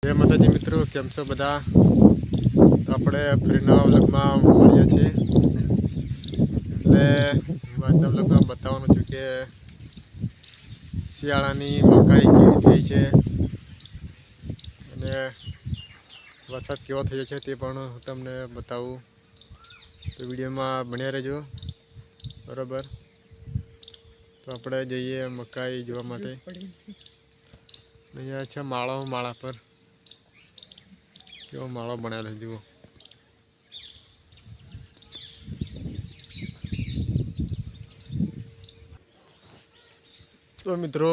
જય માતાજી મિત્રો, કેમ છો બધા? તો આપણે ફરી નવા વ્લોગમાં મળીએ છીએ. એટલે હું આજના વ્લોગમાં બતાવવાનું છું કે શિયાળાની મકાઈ કેવી થઈ છે અને વરસાદ કેવો થયો છે તે પણ હું તમને બતાવું. તો વિડીયોમાં બન્યા રહેજો, બરાબર? તો આપણે જઈએ મકાઈ જોવા માટે. અહીંયા છે માળા પર કેવો માળો બનાવેલો જુઓ. તો મિત્રો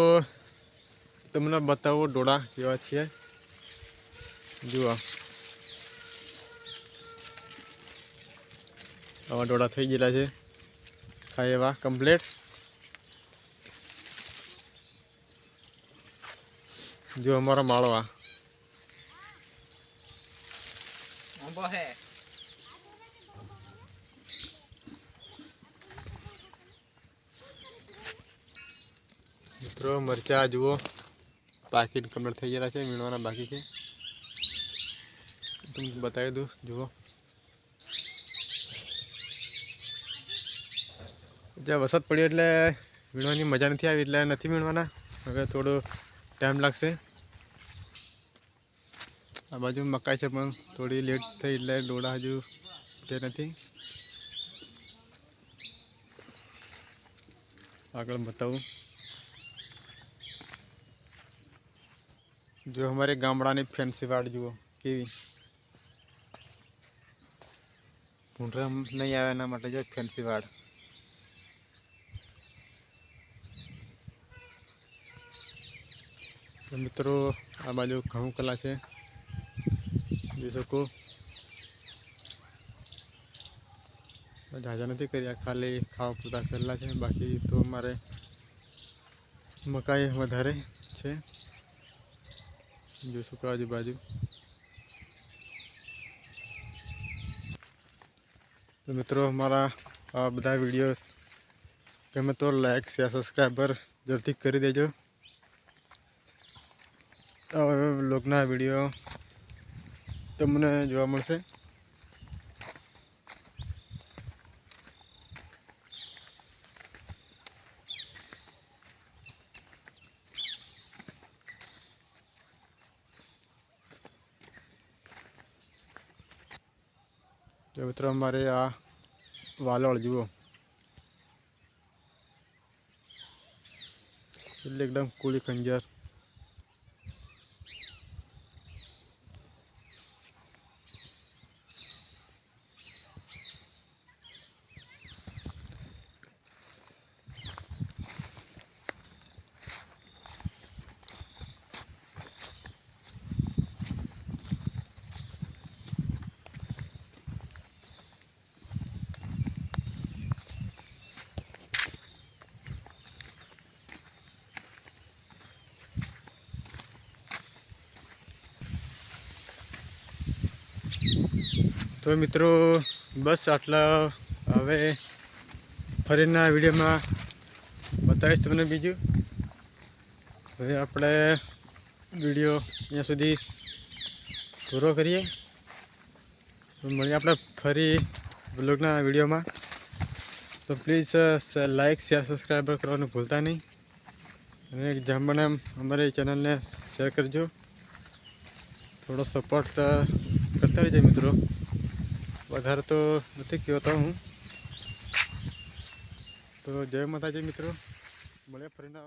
તમને બતાવો ડોડા કેવા છે જુઓ. આવા ડોડા થઈ ગયેલા છે, ખાય એવા કમ્પ્લીટ. જો અમારો માળો આ મિત્રો મરચા જુઓ, પાકીટ કમ્પ્લીટ થઈ ગયેલા છે, વીણવાના બાકી છે. તમને બતાવી દઉં જુઓ. જ્યાં વરસાદ પડ્યો એટલે વીણવાની મજા નથી આવી, એટલે નથી વીણવાના. હવે થોડો ટાઈમ લાગશે. આ બાજુ મકાઈ છે પણ થોડી લેટ થઈ એટલે ડોડા હજુ તે નથી. આગળ બતાવું. જો અમારે ગામડાની ફેન્સી વાડ જુઓ કેવી. ભૂંડરા નહીં આવે એના માટે જો ફેન્સી વાડ. મિત્રો આ બાજુ ઘઉં કલા છે, જોઈ શકો. ઝાઝા નથી કર્યા, ખાલી ખાવા પૂરતા કરેલા છે. બાકી તો અમારે મકાઈ વધારે છે, જોઈ શકો આજુબાજુ. તો મિત્રો અમારા આ બધા વિડીયો ગમે તો લાઈક શેર સબસ્ક્રાઈબર જરૂરથી કરી દેજો. હવે વ્લોગના વિડીયો તમને જોવા મળશે. તો મિત્રો અમારે આ વાલોળ જુઓ, એટલે એકદમ કુલી ખંજર. તો મિત્રો બસ આટલા. હવે ફરીના વિડીયોમાં બતાવીશ તમને બીજું. હવે આપણે વિડીયો અહીંયા સુધી પૂરો કરીએ. મળીએ આપણે ફરી બ્લોગના વિડીયોમાં. તો પ્લીઝ લાઈક શેર સબસ્ક્રાઈબર કરવાનું ભૂલતા નહીં, અને જેમ બને એમ અમારી ચેનલને શેર કરજો. થોડો સપોર્ટ કરતા રહેજો મિત્રો, વધારે તો નથી કહેતો હું. તો જય માતાજી મિત્રો, મળીએ ફરીને.